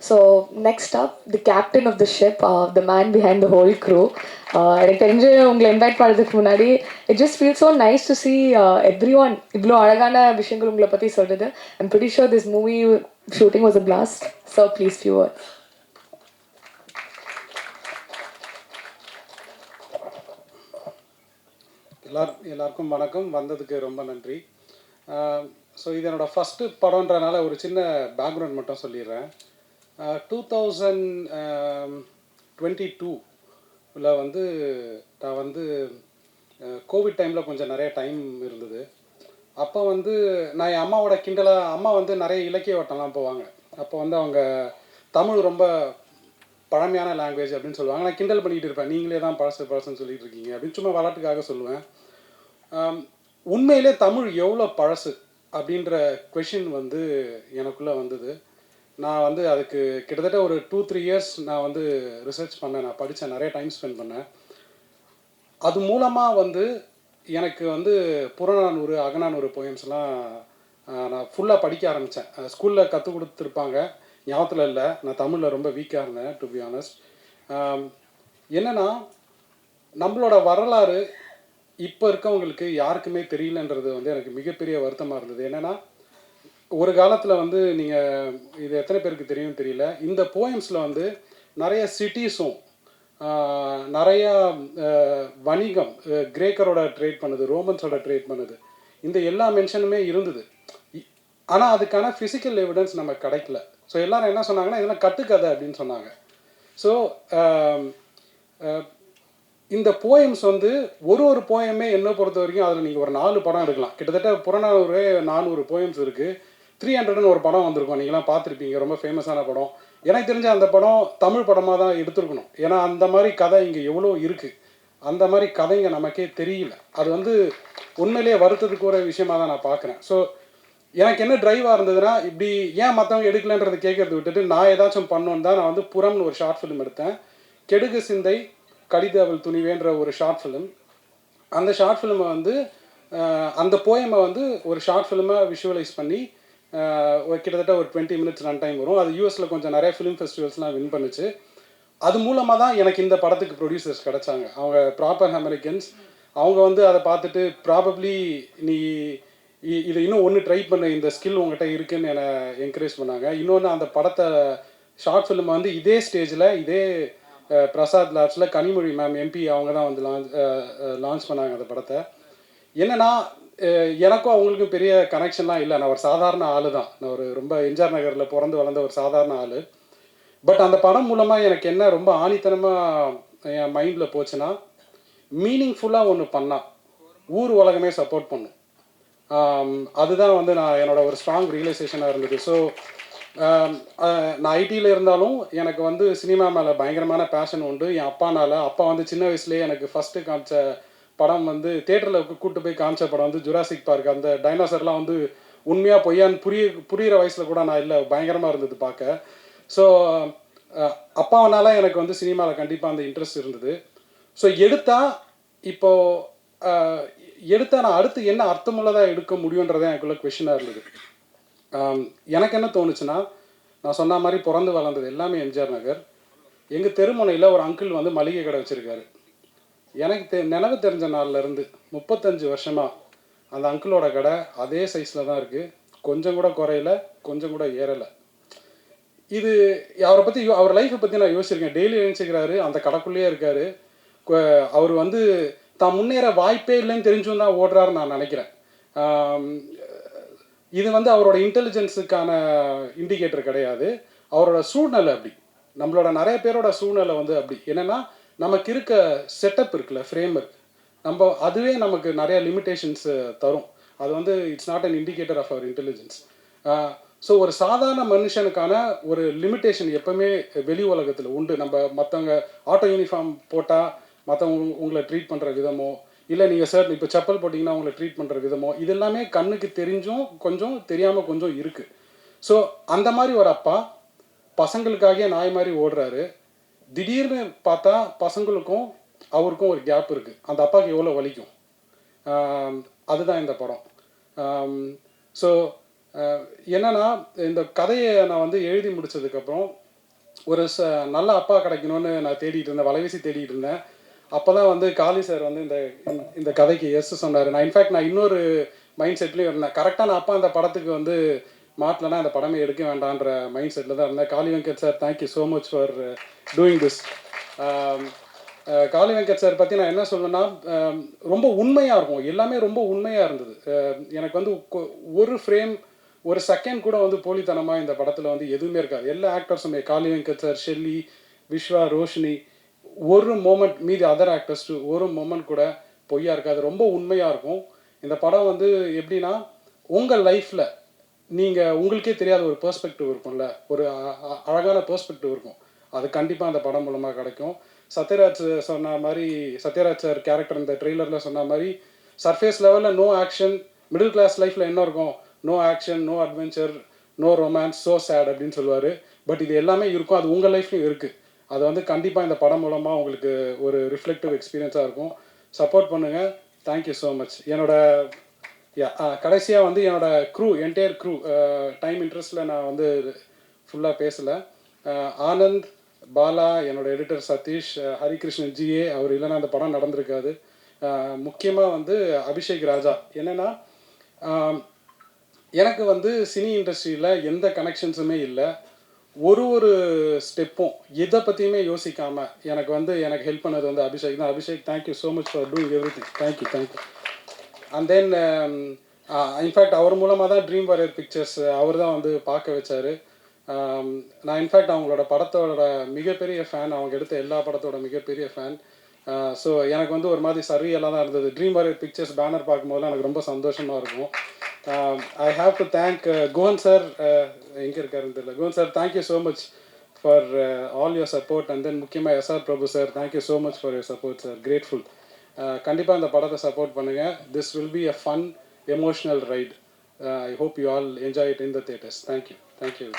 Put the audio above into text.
So next up the captain of the ship, the man behind the whole crew. எனக்கு தெரிஞ்சு உங்களை invite பண்ணுறதுக்கு முன்னாடி it just feel so nice to see everyone இவ்வளோ அழகான விஷயங்கள் உங்களை பற்றி சொல்கிறது. I'm pretty sure this movie shooting was a blast. So please few words. எல்லாருக்கும் வணக்கம். வந்ததுக்கு ரொம்ப நன்றி. ஸோ இது என்னோடய ஃபஸ்ட்டு படம்ன்றனால ஒரு சின்ன பேக்ரவுண்ட் மட்டும் சொல்லிடுறேன். 2022 வந்து நான் வந்து கோவிட் டைமில் கொஞ்சம் நிறைய டைம் இருந்தது. அப்போ வந்து நான் என் அம்மாவோட கிண்டலாக, அம்மா வந்து நிறைய இலக்கிய வட்டம்லாம் போவாங்க. அப்போ வந்து அவங்க தமிழ் ரொம்ப பழமையான லாங்குவேஜ் அப்படின்னு சொல்லுவாங்க. நான் கிண்டல் பண்ணிகிட்டு இருப்பேன், நீங்களே தான் பழசுன்னு சொல்லிட்டு இருக்கீங்க அப்படின்னு சும்மா விளாட்டுக்காக சொல்லுவேன். உண்மையிலே தமிழ் எவ்வளோ பழசு அப்படின்ற கொஷின் வந்து எனக்குள்ளே வந்தது. நான் வந்து அதுக்கு கிட்டத்தட்ட ஒரு 2-3 இயர்ஸ் நான் வந்து ரிசர்ச் பண்ணேன், நான் படித்தேன், நிறைய டைம் ஸ்பெண்ட் பண்ணேன். அது மூலமாக வந்து எனக்கு வந்து புறநானூறு அகநானூறு போயம்ஸ்லாம் நான் ஃபுல்லாக படிக்க ஆரம்பித்தேன். ஸ்கூலில் கற்றுக் கொடுத்துருப்பாங்க, ஞாபகத்தில் இல்லை. நான் தமிழில் ரொம்ப வீக்காக இருந்தேன், டு பி ஆனஸ்ட். என்னென்னா, நம்மளோட வரலாறு இப்போ இருக்கவங்களுக்கு யாருக்குமே தெரியலன்றது வந்து எனக்கு மிகப்பெரிய வருத்தமாக இருந்தது. என்னென்னா, ஒரு காலத்தில் வந்து நீங்கள் இது எத்தனை பேருக்கு தெரியும் தெரியல, இந்த போயம்ஸில் வந்து நிறைய சிட்டிஸும் நிறையா வணிகம், கிரேக்கரோட ட்ரேட் பண்ணுது, ரோமன்ஸோட ட்ரேட் பண்ணுது, இந்த எல்லா மென்ஷனுமே இருந்தது. ஆனால் அதுக்கான ஃபிசிக்கல் எவிடன்ஸ் நம்ம கிடைக்கல. ஸோ எல்லோரும் என்ன சொன்னாங்கன்னா, இதெல்லாம் கட்டுக்கதை அப்படின்னு சொன்னாங்க. ஸோ இந்த போயம்ஸ் வந்து ஒரு போயமே என்ன பொறுத்த வரைக்கும் அதில் நீங்கள் ஒரு 4 படம் எடுக்கலாம். கிட்டத்தட்ட புறநானூறு 400 போயம்ஸ் இருக்குது. 300ன்னு ஒரு படம் வந்திருக்கும், நீங்களாம் பார்த்துருப்பீங்க, ரொம்ப ஃபேமஸான படம். எனக்கு தெரிஞ்ச அந்த படம் தமிழ் படமாக தான் எடுத்துருக்கணும். ஏன்னா அந்த மாதிரி கதை இங்கே எவ்வளோ இருக்குது, அந்த மாதிரி கதைங்க நமக்கே தெரியல. அது வந்து உண்மையிலேயே வருத்தத்துக்கு ஒரு விஷயமாக தான் நான் பார்க்குறேன். ஸோ எனக்கு என்ன ட்ரைவாக இருந்ததுன்னா, இப்படி ஏன் மற்றவங்க எடுக்கலன்றது கேட்கறது விட்டுட்டு நான் ஏதாச்சும் பண்ணோன்னு தான் நான் வந்து புறம்னு ஒரு ஷார்ட் ஃபிலிம் எடுத்தேன். கெடுகு சிந்தை கடித அவள் துணிவேன்ற ஒரு ஷார்ட் ஃபிலிம். அந்த ஷார்ட் ஃபிலிமை வந்து அந்த போயமை வந்து ஒரு ஷார்ட் ஃபிலிமாக விஷுவலைஸ் பண்ணி கிட்டத்தட்ட ஒரு 20 மினிட்ஸ் ரன் டைம் வரும். அது யூஎஸில் கொஞ்சம் நிறைய ஃபிலிம் ஃபெஸ்டிவல்ஸ்லாம் வின் பண்ணுச்சு. அது மூலமாக தான் எனக்கு இந்த படத்துக்கு ப்ரொடியூசர்ஸ் கிடச்சாங்க. அவங்க ப்ராப்பர் அமெரிக்கன்ஸ். அவங்க வந்து அதை பார்த்துட்டு ப்ராபப்ளி நீ இதை இன்னும் ஒன்று ட்ரை பண்ண, இந்த ஸ்கில் உங்கள்கிட்ட இருக்குதுன்னு என்னை என்கரேஜ் பண்ணாங்க. இன்னொன்று, அந்த படத்தை ஷார்ட் ஃபிலிமை வந்து இதே ஸ்டேஜில் இதே பிரசாத் லேப்ஸில் கனிமொழி மேம் எம்பி அவங்க தான் வந்து லான்ச் பண்ணாங்க அந்த படத்தை. என்னென்னா, எனக்கும் அவங்களுக்கும் பெரிய கனெக்ஷன்லாம் இல்லை. நான் ஒரு சாதாரண ஆள் தான். நான் ஒரு ரொம்ப எம்ஜிஆர் நகரில் பிறந்து வளர்ந்த ஒரு சாதாரண ஆள். பட் அந்த படம் மூலமாக எனக்கு என்ன ரொம்ப ஆணித்தனமாக என் மைண்டில் போச்சுன்னா, மீனிங்ஃபுல்லாக ஒன்று பண்ணால் ஊர் உலகமே சப்போர்ட் பண்ணும். அதுதான் வந்து நான் என்னோட ஒரு ஸ்ட்ராங் ரியலைசேஷனாக இருந்தது. ஸோ நான் ஐடியில் இருந்தாலும் எனக்கு வந்து சினிமா மேலே பயங்கரமான பேஷன் உண்டு. என் அப்பா வந்து சின்ன வயசுலேயே எனக்கு ஃபஸ்ட்டு காமிச்ச படம் வந்து தேட்டரில் கூப்பிட்டு போய் காமிச்ச படம் வந்து ஜுராசிக் பார்க். அந்த டைனோசர்லாம் வந்து உண்மையாக பொய்யான்னு புரிகிற வயசில் கூட நான் இல்லை, பயங்கரமாக இருந்தது பார்க்க. ஸோ அப்பாவனால எனக்கு வந்து சினிமாவில் கண்டிப்பாக அந்த இன்ட்ரெஸ்ட் இருந்தது. ஸோ எடுத்தால் நான் அடுத்து என்ன அர்த்தமுள்ளதாக எடுக்க முடியுன்றதான் எனக்குள்ள கொஷினாக இருந்தது. எனக்கு என்ன தோணுச்சுன்னா, நான் சொன்ன மாதிரி பிறந்து வளர்ந்தது எல்லாமே எம்ஜிஆர் நகர். எங்கள் தெருமுனையில் ஒரு அங்கிள் வந்து மளிகை கடை வச்சுருக்காரு. எனக்கு நினைவு தெரிஞ்ச நாள்லேருந்து 35 வருஷமாக அந்த அங்கிளோட கடை அதே சைஸில் தான் இருக்குது. கொஞ்சம் கூட குறையல, கொஞ்சம் கூட ஏறலை. இது அவரை பற்றி, அவர் லைஃப்பை பற்றி நான் யோசிச்சிருக்கேன். டெய்லி எழுந்திக்கிறாரு, அந்த கடைக்குள்ளேயே இருக்கார். அவர் வந்து தான் முன்னேற வாய்ப்பே இல்லைன்னு தெரிஞ்சும் தான் ஓடுறாருன்னு நான் நினைக்கிறேன். இது வந்து அவரோட இன்டெலிஜென்ஸுக்கான இண்டிகேட்டர் கிடையாது, அவரோட சூழ்நிலை அப்படி. நம்மளோட நிறைய பேரோட சூழ்நிலை வந்து அப்படி. என்னென்னா, நமக்கு இருக்க செட்டப் இருக்குல்ல, ஃப்ரேம் ஒர்க், அதுவே நமக்கு நிறைய லிமிட்டேஷன்ஸ் தரும். அது வந்து it's not an indicator of our intelligence. So ஒரு சாதாரண மனுஷனுக்கான ஒரு லிமிட்டேஷன் எப்பவுமே வெளி உலகத்தில் உண்டு. நம்ம மற்றவங்க ஆட்டோ யூனிஃபார்ம் போட்டால் மற்றவங்க உங்களை ட்ரீட் பண்ணுற விதமோ, இல்லை நீங்கள் சார் இப்போ செப்பல் போட்டிங்கன்னா உங்களை ட்ரீட் பண்ணுற விதமோ, இது எல்லாமே கண்ணுக்கு தெரிஞ்சும் கொஞ்சம் தெரியாமல் கொஞ்சம் இருக்குது. ஸோ அந்த மாதிரி ஒரு அப்பா பசங்களுக்காக நாய் மாதிரி ஓடுறாரு. திடீர்னு பார்த்தா பசங்களுக்கும் அவருக்கும் ஒரு கேப் இருக்குது. அந்த அப்பாவுக்கு எவ்வளோ வலிக்கும், அதுதான் இந்த படம். ஸோ என்னென்னா, இந்த கதையை நான் வந்து எழுதி முடித்ததுக்கப்புறம் ஒரு நல்ல அப்பா கிடைக்கணும்னு நான் தேடிட்டு இருந்தேன், வலைவீசி தேடிட்டு இருந்தேன். அப்போ தான் வந்து காளி சார் வந்து இந்த கதைக்கு எஸ் சொன்னார். நான் இன்ஃபேக்ட் நான் இன்னொரு மைண்ட் செட்லேயும் இருந்தேன். கரெக்டான அப்பா அந்த படத்துக்கு வந்து மாட்டலன்னா அந்த படமே எடுக்க வேண்டான்ற மைண்ட் செட்டில் தான் இருந்தேன். Kali Venkat sir, thank you so much for doing this. Kali Venkat sir பற்றி நான் என்ன சொல்லுவேன்னா, ரொம்ப உண்மையாக இருக்கும், எல்லாமே ரொம்ப உண்மையாக இருந்தது. எனக்கு வந்து ஒரு ஃப்ரேம், ஒரு செகண்ட் கூட வந்து போலித்தனமாக இந்த படத்தில் வந்து எதுவுமே இருக்காது. எல்லா ஆக்டர்ஸுமே, காளி வெங்கட் சார், ஷெல்லி, விஸ்வா, ரோஷினி, ஒரு மோமெண்ட், மீதி அதர் ஆக்டர்ஸ் ஒரு மோமெண்ட் கூட பொய்யா இருக்காது, ரொம்ப உண்மையாக இருக்கும். இந்த படம் வந்து எப்படின்னா, உங்கள் லைஃப்பில் நீங்கள் உங்களுக்கே தெரியாத ஒரு பெர்ஸ்பெக்டிவ் இருக்கும்ல, ஒரு அழகான பெர்ஸ்பெக்டிவ் இருக்கும். அது கண்டிப்பாக அந்த படம் மூலமாக கிடைக்கும். சத்யராஜ் சொன்ன மாதிரி, சத்யராஜ் சார் கேரக்டர் இந்த ட்ரெய்லரில் சொன்ன மாதிரி, சர்ஃபேஸ் லெவலில் நோ ஆக்ஷன், மிடில் கிளாஸ் லைஃப்பில் என்ன இருக்கும், no action, no adventure, no romance, so sad அப்படின்னு சொல்லுவார். பட் இது எல்லாமே இருக்கும், அது உங்கள் லைஃப்லையும் இருக்குது. அது வந்து கண்டிப்பாக இந்த படம் மூலமாக உங்களுக்கு ஒரு ரிஃப்ளெக்டிவ் எக்ஸ்பீரியன்ஸாக இருக்கும். சப்போர்ட் பண்ணுங்கள். Thank you so much. கடைசியாக வந்து என்னோட க்ரூ, என்டையர் க்ரூ, டைம் இன்ட்ரெஸ்ட்டில் நான் வந்து ஃபுல்லாக பேசலை. ஆனந்த், பாலா, என்னோட எடிட்டர் சதீஷ், ஹரிகிருஷ்ணன் ஜிஏ, அவர் இல்லைன்னா அந்த படம் நடந்திருக்காது. முக்கியமாக வந்து அபிஷேக் ராஜா. என்னென்னா, எனக்கு வந்து சினி இண்டஸ்ட்ரியில் எந்த கனெக்ஷன்ஸுமே இல்லை. ஒரு ஸ்டெப்பும் எதை பற்றியுமே யோசிக்காமல் எனக்கு ஹெல்ப் பண்ணது வந்து அபிஷேக் தான். Abhishek, thank you so much for doing everything. Thank you. And then in fact அவர் மூலமாக தான் ட்ரீம் வாரியர் பிக்சர்ஸ் அவர் தான் வந்து பார்க்க வச்சார். நான் இன்ஃபேக்ட் அவங்களோட படத்தோட மிகப்பெரிய ஃபேன், அவங்க எடுத்த எல்லா படத்தோட மிகப்பெரிய ஃபேன். ஸோ எனக்கு வந்து ஒரு மாதிரி சரியெல்லாம் தான் இருந்தது. ட்ரீம் வாரியர் பிக்சர்ஸ் பேனர் பார்க்கும்போது எனக்கு ரொம்ப சந்தோஷமாக இருக்கும். I have to thank Kovan sir, எங்கே இருக்காருன்னு தெரியல. Kovan sir, thank you so much for all your support. And then முக்கியமாக S R Prabhu sir, thank you so much for your support sir, grateful. கண்டிப்பாக இந்த படத்தை சப்போர்ட் பண்ணுங்கள். This will be a fun emotional ride. I hope you all enjoy it in the theatres. Thank you.